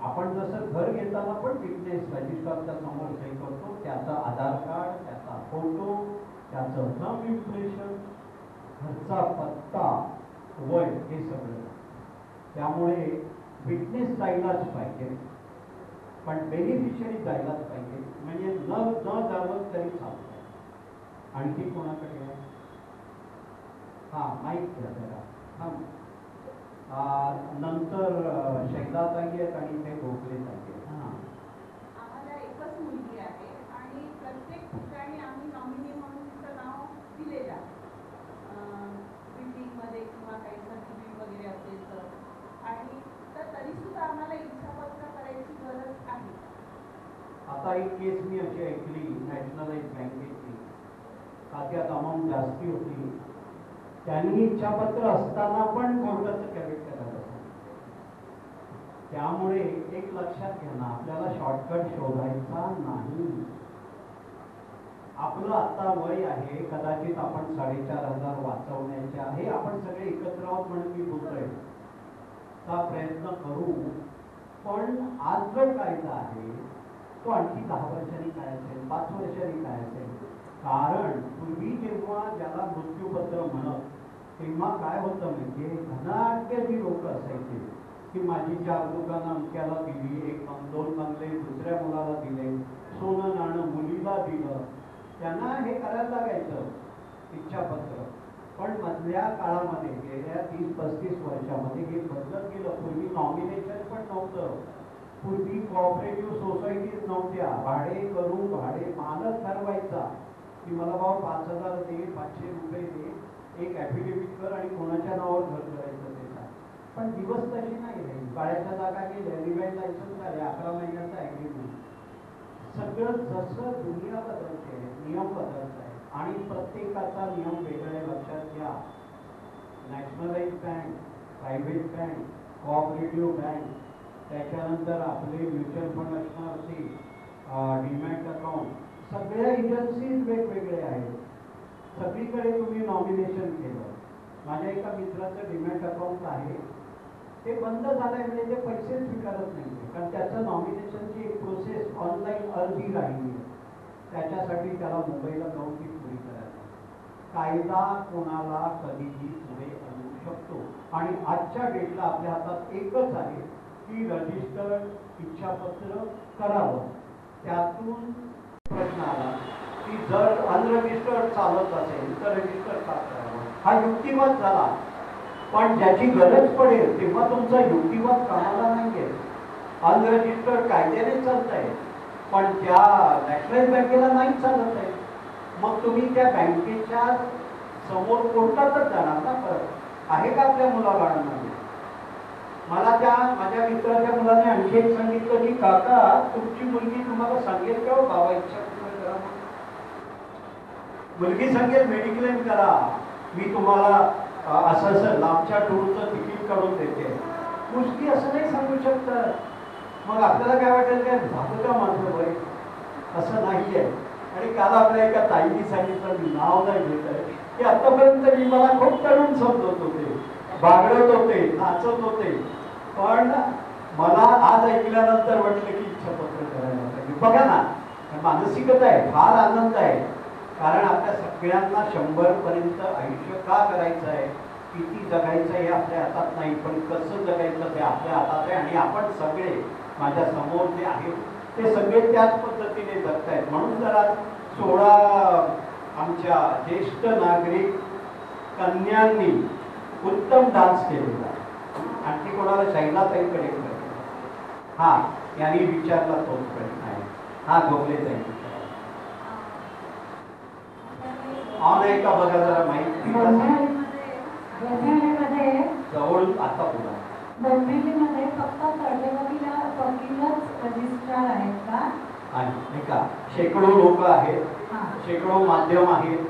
आपण जसं घर घेताना पण विटनेस रजिस्टरच्या समोर सही करतो. त्याचा आधार कार्ड, त्याचा फोटो, त्याचं थंब इम्प्रेशन, घरचा पत्ता, वय हे सगळं. त्यामुळे विटनेस जायलाच पाहिजे, पण बेनिफिशियरी जायलाच पाहिजे, म्हणजे न जावं तरी चालतं. आणखी कोणाकडे आहे? हा, माहीत घ्या जरा. नंतर शैलाताई आहेत आणि ते भोगले ताई. हां, आम्हाला एकच मुलगी आहे आणि प्रत्येक ठिकाणी आम्ही नॉमिनी म्हणून तिचं नाव दिलेलं आहे. बिल्डिंगमध्ये किंवा काही सर्टिफिकेट वगैरे असेल तर. आणि तर तरीसुद्धा आम्हाला इच्छापत्र करायची गरज आहे. आता एक केस मी अशी ऐकली नॅशनलाइज बँकेची, खात्यात अमाऊंट जास्ती होती, त्यांनी इच्छापत्र असताना पण कोर्टाचं कॅबिट करायला सांगितलं. त्यामुळे एक लक्षात घ्या ना, आपल्याला शॉर्टकट शोधायचा नाही. आपलं आता वय आहे, कदाचित आपण 4,500 वाचवण्याचे आहे. आपण सगळे एकत्र आहोत म्हणून मी बोलतोय, हा प्रयत्न करू. पण आज जो कायदा आहे तो आणखी 10 वर्षांनी काय असेल, 5 वर्षांनी काय असेल. कारण पूर्वी जेव्हा ज्याला मृत्यूपत्र म्हणत, तेव्हा काय होतं म्हणजे धनाढ्य जी लोक असायची की माझी 4 दुकानं अमक्याला दिली, 2 बंगले दुसऱ्या मुलाला दिले, सोनं नाणं मुलीला दिलं, त्यांना हे करायला लागायचं इच्छापत्र. पण मधल्या काळामध्ये गेल्या 30-35 वर्षामध्ये हे बदलत गेलं. पूर्वी नॉमिनेशन पण नव्हतं, पूर्वी कोऑपरेटिव्ह सोसायटीज नव्हत्या. भाडे करू, भाडे मालक ठरवायचा की मला भाऊ 5,000 दे, 500 रुपये दे, एक ॲफिडेव्हिट कर आणि कोणाच्या नावावर घर करायचं त्याचा. पण दिवस तशी नाही राहील. गाळ्याच्या जागा गेल्या, लिव्हाइन लायसन्स आले, 11 महिन्याचा ॲग्रीमेंट. सगळं जसं दुनिया बदलते, नियम बदलत आहे आणि प्रत्येकाचा नियम वेगळे. लक्षात घ्या, nationalise bank, private bank, cooperative bank, त्याच्यानंतर आपले म्युच्युअल फंड असणार ते, डीमॅट अकाउंट, सगळ्या एजन्सीज वेगवेगळे आहेत. सगळीकडे तुम्ही नॉमिनेशन केलं. माझ्या एका मित्राचं डीमॅट अकाउंट आहे, ते बंद झालंय म्हणजे ते पैसे स्वीकारत नाही, कारण त्याचं नॉमिनेशनची एक प्रोसेस ऑनलाईन अर्जी राहिली आहे. त्याच्यासाठी त्याला मुंबईला जाऊन ती पुरी करायला. कायदा कोणाला कधीही पुढे आणू शकतो आणि आजच्या डेटला आपल्या हातात एकच आहे की रजिस्टर्ड इच्छापत्र करावं. त्यातून प्रश्न आला की जर अनरजिस्टर्ड चालत असेल तर रजिस्टर का करावं, हा युक्तिवाद झाला. पण ज्याची गरज पडेल तेव्हा तुमचा युक्तिवाद कामाला नाहीये. अनरजिस्टर्ड कायद्याने चालत आहे, पण त्या नॅशनलाइज बँकेला नाही चालत आहे. मग तुम्ही त्या बँकेच्या समोर कोर्टातच जाणार ना. परत आहे का आपल्या मुलाबाळांमध्ये? मला त्या माझ्या मित्राच्या मुलाने आणखी एक सांगितलं की काका तुमची मुलगी तुम्हाला सांगेल का बाबा इच्छा पूर्ण करा. मुलगी सांगेल मेडिक्लेम करा, मी तुम्हाला असं असं लांबच्या टूरचं तिकीट काढून देते. मुलगी असं नाही सांगू शकतात. मग आपल्याला काय वाटेल, काय झालं का माझं वय? असं नाही आहे. आणि काल आपल्या एका ताईंनी सांगितलं, मी नाव नाही घेत आहे, की आतापर्यंत मी मला खूप तरुण समजत होते, बागडत होते, नाचत होते, पण मला आज ऐकल्यानंतर वाटलं की इच्छापत्र करायला पाहिजे. बघा ना, मानसिकता आहे, फार आनंद आहे. कारण आपल्या सगळ्यांना 100 पर्यंत आयुष्य का करायचं आहे, किती जगायचं हे आपल्या हातात नाही, पण कसं जगायचं ते आपल्या हातात आहे. आणि आपण सगळे माझ्या समोर जे आहेत ते सगळे त्याच पद्धतीने जगतायत. म्हणून जरा 16 आमच्या ज्येष्ठ नागरिक कन्यांनी उत्तम डान्स केलेला. आणखी कोणाला शैलाताईकडे हा यांनी विचारला तोच प्रश्न आहे. हा गोगले जाईल ऑन आहे का बघा जरा माहिती जवळ आता बोला. डोंबिवलीमध्ये फक्त तळेगावीला वकीलच रजिस्ट्रार आहेत का? नाही का, शेकडो लोक आहेत, शेकडो माध्यम आहेत.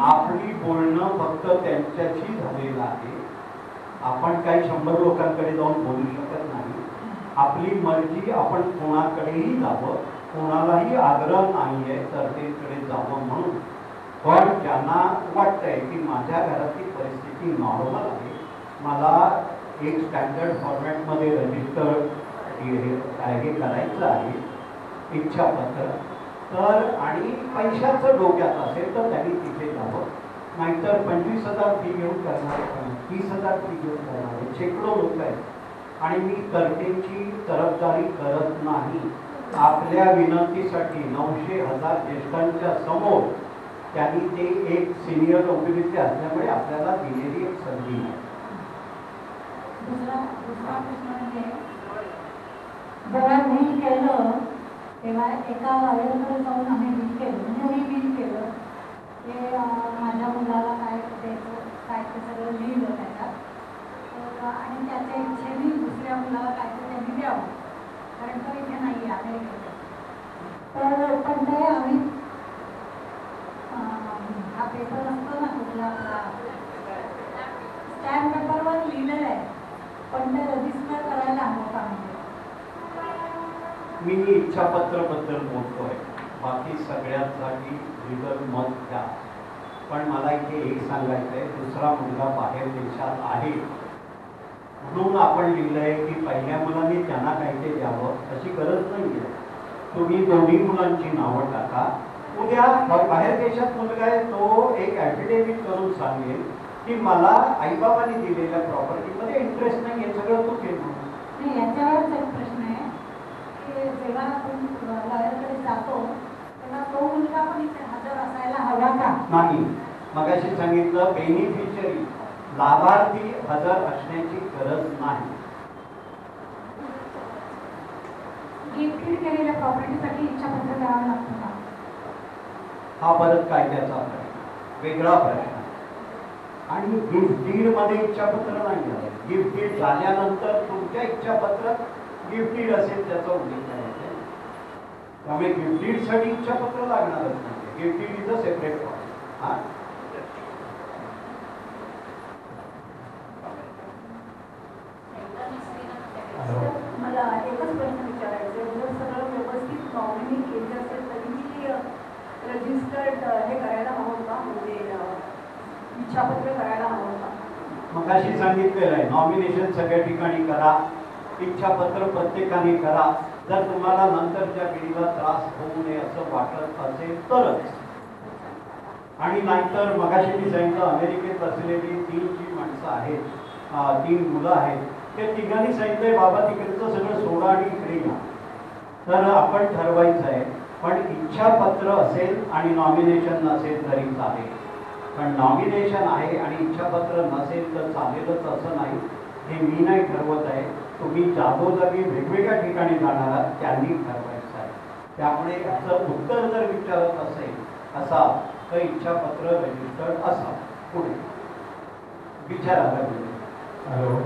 आपली बोलणं फक्त त्यांच्याशी झालेलं आहे. आपण काही 100 लोकांकडे जाऊन बोलू शकत नाही. आपली मर्जी, आपण कोणाकडेही जावं, कोणालाही आग्रह नाही आहे तरतेकडे जावं म्हणून. पण ज्यांना वाटतंय की माझ्या घरातली परिस्थिती नॉर्मल आहे, मला एक स्टँडर्ड फॉर्मॅटमध्ये रजिस्टर हे करायचं आहे इच्छापत्र, तर आणि पैशाचं डोक्यात असेल तर त्यांनी तिथे जावं. नाहीतर 25,000 फी घेऊन करणारे, 30,000 फी घेऊन करणारे शेकडो लोक आहेत. आणि मी तरतेची तरफदारी करत नाही. आपल्या विनंतीसाठी 900,000 ज्येष्ठांच्या समोर त्यांनी ते एक सिनियर नोकरीचे असल्यामुळे आपल्याला दिलेली एक संधी आहे. दुसरा प्रश्न म्हणजे जेव्हा बिल केलं तेव्हा एका लॉयरकडे जाऊन आम्ही बिल केलं, म्हणजे मी बिल केलं ते माझ्या मुलाला काय द्यायचं काय ते सगळं लिहिलं त्याच्यात. तर आणि त्याच्या इच्छेने दुसऱ्या मुलाला काय ते त्यांनी द्यावं, कारण तो इथे नाही आहे अमेरिकेत. तर पण ते आम्ही हा पेपर असतो ना कुठला आपला स्टॅम्प पेपरवर लिहिलेलं आहे पण ते रजिस्टर करायला हवं का म्हणजे? मी इच्छापत्र बद्दल बोलतोय, बाकी सगळ्यांसाठी लिगल मत द्या. पण मला इथे एक सांगायचंय, दुसरा मुलगा बाहेर देशात आहे म्हणून आपण लिहिलंय की पहिल्या मुलांनी त्यांना काही ते द्यावं, अशी गरज नाहीये. तुम्ही दोन्ही मुलांची नावं टाका. उद्या बाहेर देशात मुलगा आहे, तो एक ॲफिडेव्हिट करून सांगेल की मला आईबाबांनी दिलेल्या प्रॉपर्टीमध्ये इंटरेस्ट नाही, हे सगळं तू केलं. नाही, याच्यावरच एक प्रश्न आहे की जेव्हा आपण लॉयरकडे जातो तेव्हा तो मुलगा पण इथे हजर असायला हवा का? नाही, मगाशी सांगितलं बेनिफिशरी लाभार्थी हजर असण्याची गरज नाही. गिफ्टेड केलेल्या प्रॉपर्टीसाठी इच्छापत्र करावं लागतं का? हा परत कायद्याचा वेगळा प्रश्न. आणि गिफ्ट डीड मध्ये इच्छापत्र नाही आहे. गिफ्ट डीड झाल्यानंतर तुमच्या इच्छापत्रात गिफ्ट डीड असेल त्याचा उल्लेख करायचा आहे. त्यामुळे गिफ्ट डीड साठी इच्छापत्र लागणारच नाही. Gift deed is a separate problem. हा, मला एकच प्रश्न विचारायचा आहे, जर सगळं व्यवस्थित नॉमिनी केली असेल तरी रजिस्टर्ड हे करायला हवं का, म्हणजे इच्छापत्र करायला हवं का? मगाशी सांगितलेलं आहे, नॉमिनेशन सगळ्या ठिकाणी करा, इच्छापत्र प्रत्येकाने करा. जर तुम्हाला नंतरच्या पिढीला त्रास होऊ नये असं वाटत असेल तरच. आणि नाहीतर मगाशी मी सांगितलं, अमेरिकेत असलेली 3 जी माणसं आहेत, 3 मुलं आहेत, ते तिघांनी सांगितलंय बाबा तिकडचं सगळं सोडा आणि इकडे या. तर आपण ठरवायचं आहे. पण इच्छापत्र असेल आणि नॉमिनेशन नसेल तरी चालेल. पण नॉमिनेशन आहे आणि इच्छापत्र नसेल तर चालेलच असं नाही. हे मी नाही ठरवत आहे, तुम्ही जागोजागी वेगवेगळ्या ठिकाणी जाणार आहात त्यांनी ठरवायचं आहे. त्यामुळे याचं उत्तर जर विचारत असेल असा तर इच्छापत्र रजिस्टर्ड असा. पुढे विचारा. हॅलो,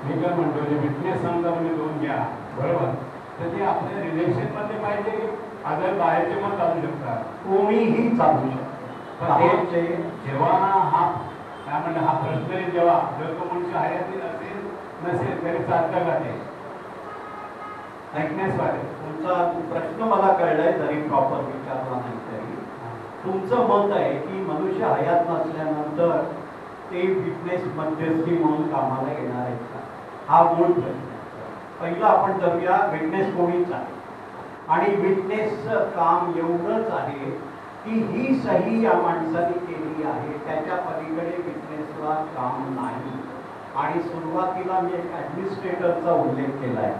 मी काय म्हणतो, जे विटनेस समजा तुम्ही 2 घ्या, बरोबर, तर ते आपल्या रिलेशनमध्ये पाहिजे की अगर बाहेरचे मत चालू शकतात? कोणीही चालू शकतो. बाहेरचे जेव्हा हा काय म्हणलं, हा प्रश्न जेव्हा जर तो मनुष्य हयातील असेल नसेल तरी चालतं का ते ऐकण्यास पाहिजे? तुमचा प्रश्न मला कळलाय, जरी प्रॉपर विचारला नाही तरी. तुमचं मत आहे की मनुष्य हयात नसल्यानंतर ते विटनेस मध्यस्थी म्हणून कामाला येणार आहेत का, हा मूळ प्रश्न. पहिला आपण धरूया विटनेस कोणीच आहे आणि विटनेसचं काम एवढंच आहे की ही सही या माणसाने केली आहे, त्याच्या पलीकडे विटनेसला काम नाही. आणि सुरुवातीला मी एक ॲडमिनिस्ट्रेटरचा उल्लेख केला आहे.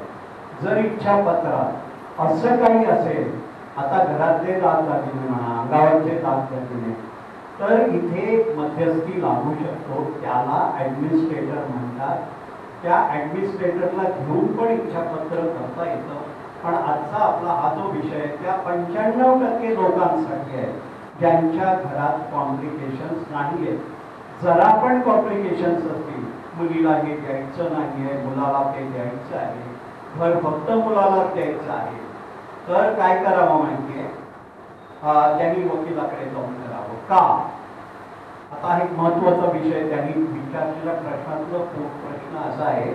जर इच्छापत्रात असं काही असेल, आता घरातले दागदागिने म्हणा, अंगावरचे दागदागिने, तर इथे मध्यस्थी लागू शकतो. त्याला ॲडमिनिस्ट्रेटर म्हणतात. त्या ॲडमिनिस्ट्रेटरला घेऊन पण इच्छापत्र करता येतं. पण आजचा आपला हा जो विषय आहे त्या 95% लोकांसाठी आहे ज्यांच्या घरात कॉम्प्लिकेशन्स नाही आहेत. जरा पण कॉम्प्लिकेशन्स असतील, मुलीला हे द्यायचं नाही आहे, मुलाला ते द्यायचं आहे, घर फक्त मुलाला द्यायचं आहे, तर काय करावं माहिती आहे? त्यांनी वकिलाकडे जाऊन करावं. का? आता एक महत्त्वाचा विषय त्यांनी विचारलेल्या प्रश्नातला प्रश्न असा आहे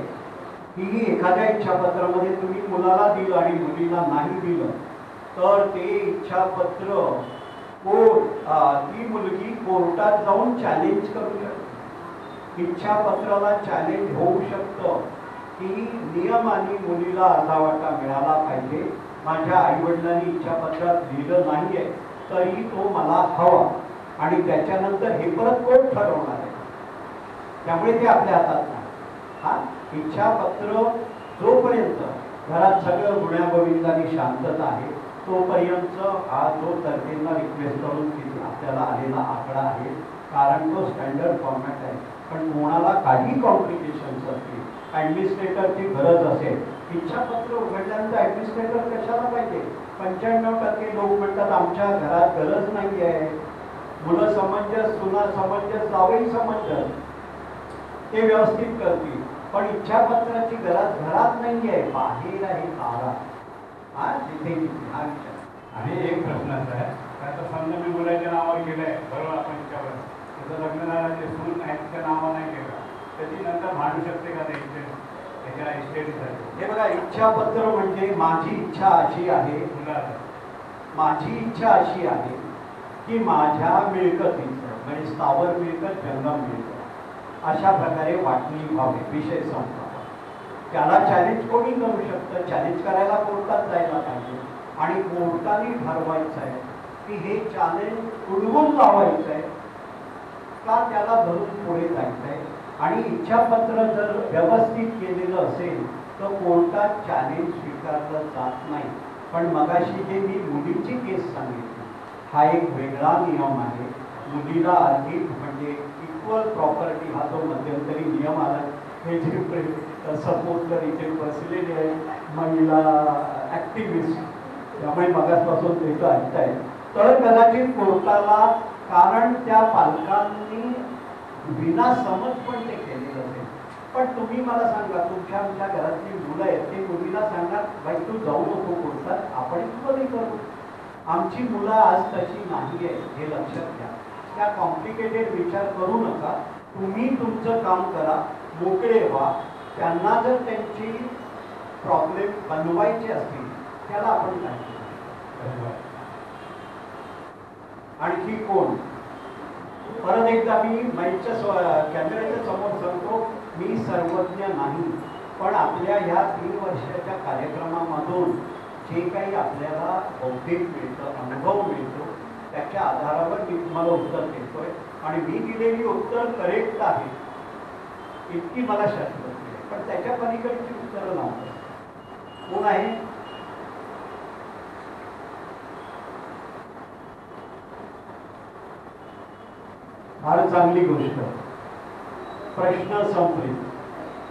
की एखाद्या इच्छापत्रामध्ये तुम्ही मुलाला दिलं आणि मुलीला नाही दिलं तर ते इच्छापत्र ती मुलगी कोर्टात जाऊन चॅलेंज करू शकते. इच्छापत्राला चॅलेंज होऊ शकतं की नियमाने मुलीला अर्धा वाटा मिळाला पाहिजे, माझ्या आईवडिलांनी इच्छापत्रात लिहिलं नाहीये तरी तो मला हवा, आणि त्याच्यानंतर हे परत कोर्ट ठरवणार आहे. त्यामुळे ते आपल्या हातात नाही. हा इच्छापत्र जोपर्यंत घरात सगळं गुण्यागोविंदाने शांतता आहे तोपर्यंत हा जो तरफेंना रिक्वेस्ट करून आपल्याला आलेला आकडा आहे, कारण तो स्टँडर्ड फॉर्मॅट आहे. पण कोणाला काही कॉम्प्लिकेशन्स असतील, ॲडमिनिस्ट्रेटरची गरज असेल, इच्छापत्र उघडल्यानंतर ॲडमिनिस्ट्रेटर कशाला पाहिजे? 95% लोक म्हणतात आमच्या घरात गरज नाही आहे, मुलं समंजस, सुना समंजस, जावई समंजस, ते व्यवस्थित करतील. पण इच्छापत्राची गरज घरात नाही आहे, बाहेर आहे दारात. हा जिथे जिथे हा विचार. आणि एक प्रश्न असा आहे, आता समजा मी मुलाच्या नावावर केलंय, बरोबर, आपण इच्छावर त्याचं लग्न झालं, जे सून आहे तिच्या नावावर नाही केलं, त्याची नंतर भांडू शकते का ते? त्याच्या इस्टेटसाठी हे बघा, इच्छापत्र म्हणजे माझी इच्छा अशी आहे, मुलाला माझी इच्छा अशी आहे की माझ्या मिळकतीचं म्हणजे स्थावर मिळकत, जंगम मिळकत अशा प्रकारे वाटणी व्हावी, विषय संपला. त्याला चॅलेंज कोणी करू शकतं? चॅलेंज करायला कोर्टात जायला पाहिजे आणि कोर्टाने ठरवायचं आहे की हे चॅलेंज उडवून लावायचं आहे का त्याला धरून पुढे जायचं आहे. आणि इच्छापत्र जर व्यवस्थित केलेलं असेल तर कोर्टात चॅलेंज स्वीकारलं जात नाही. पण मगाशी जे मी मुलीची केस सांगितली, हा एक वेगळा नियम आहे. मुलीला आर्थिक म्हणजे इक्वल प्रॉपर्टी हा जो मध्यंतरी नियम आला, हे जे सपोर्टर इथे बसलेले आहे महिला ॲक्टिव्हिस्ट, त्यामुळे मगासपासून ते ऐकताय, तर कदाचित कोर्टाला, कारण त्या पालकांनी विना समज पण ते केलेलं असेल. पण तुम्ही मला सांगा, तुमच्या आमच्या घरातली मुलं आहेत, ते मुलीला सांगणार बाई तू जाऊ नको कोर्टात, आपण इक्वली करू. आमची मुलं आज तशी नाही आहे, हे लक्षात घ्या. त्या कॉम्प्लिकेटेड विचार करू नका. तुम्ही तुमचं काम करा, मोकळे व्हा. त्यांना जर त्यांची प्रॉब्लेम बनवायचे असतील त्याला आपण काय करू. आणखी कोण? परत एकदा मी माईकच्या कॅमेऱ्याच्या समोर सांगतो, मी सर्वज्ञ नाही, पण आपल्या ह्या 3 वर्षाच्या कार्यक्रमामधून जे काही आपल्याला बौद्धिक मिळतं, अनुभव मिळतो, त्याच्या आधारावर मी तुम्हाला उत्तर देतोय. आणि मी दिलेली उत्तर करेक्ट आहे इतकी मला शाश्वती आहे, पण त्याच्या पलीकडची उत्तरं नव्हतं. कोण आहे? फार चांगली गोष्ट. प्रश्न संपले.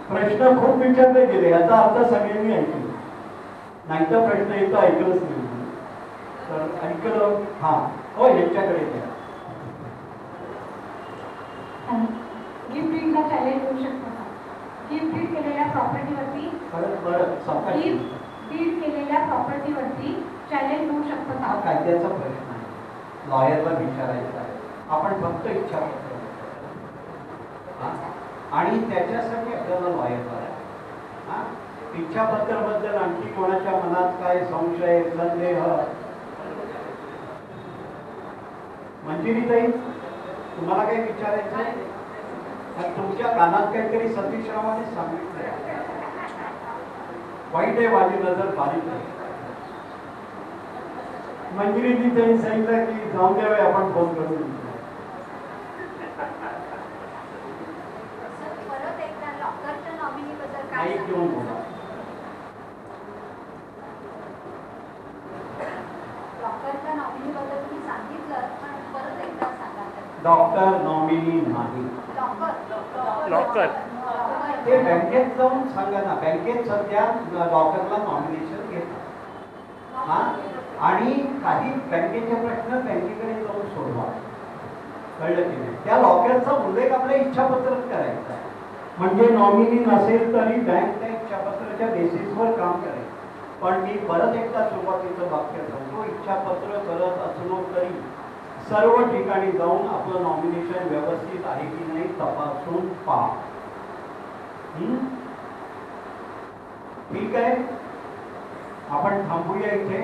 प्रश्न खूप विचारले गेले, याचा अर्थ सगळ्यांनी ऐकलं. नाही तर प्रश्न येतो ऐकलंच नाही. तर ऐकलं. हा, हो, यांच्याकडे द्या. गिफ्ट डीडला चॅलेंज होऊ शकतो का? गिफ्ट डीड केलेल्या प्रॉपर्टीवरती गिफ्ट डीड केलेल्या प्रॉपर्टीवरती चॅलेंज होऊ शकतो हा का? कायद्याचा प्रश्न आहे, लॉयरला विचारायचा आहे. आपण फक्त इच्छापत्र आणि त्याच्यासाठी आपल्याला लॉयर करायचं. इच्छापत्राबद्दल आणखी कोणाच्या मनात काय संशय, संदेह? मंजिरीताई, तुम्हाला काही विचारायचं आहे? तुमच्या कानात काहीतरी सतीश रावाने सांगितलंय. वाईट आहे, माझी नजर बारीक आहे. मंजिरीताई सांगितलं की जाऊन द्यावे, आपण फोन करून. परत एकदा लॉकरच्या नॉमिनी बद्दल काय माईक घेऊन बोला. लॉकरच्या नॉमिनी बद्दल तुम्ही सांगितलं, पण परत एकदा सांगा. डॉक्टर नॉमिनी नाही. लॉकर. ते बँकेत जाऊन सांगा ना. बँकेत सध्या लॉकरला नॉमिनेशन घेतात. हा, आणि काही बँकेचे प्रश्न बँकेकडे जाऊन सोडवा. कळलं की नाही? त्या लॉकरचा उल्लेख आपल्या इच्छापत्रात करायचा. म्हणजे नॉमिनी नसेल तरी बँक त्या इच्छापत्राच्या बेसिसवर काम करेल. पण मी परत एकदा सुरुवातीचं वाक्य सांगतो, इच्छापत्र करत असलो तरी सर्व ठिकाणी जाऊन आपलं नॉमिनेशन व्यवस्थित आहे की नाही तपासून पहा. ठीक आहे, आपण थांबूया इथे.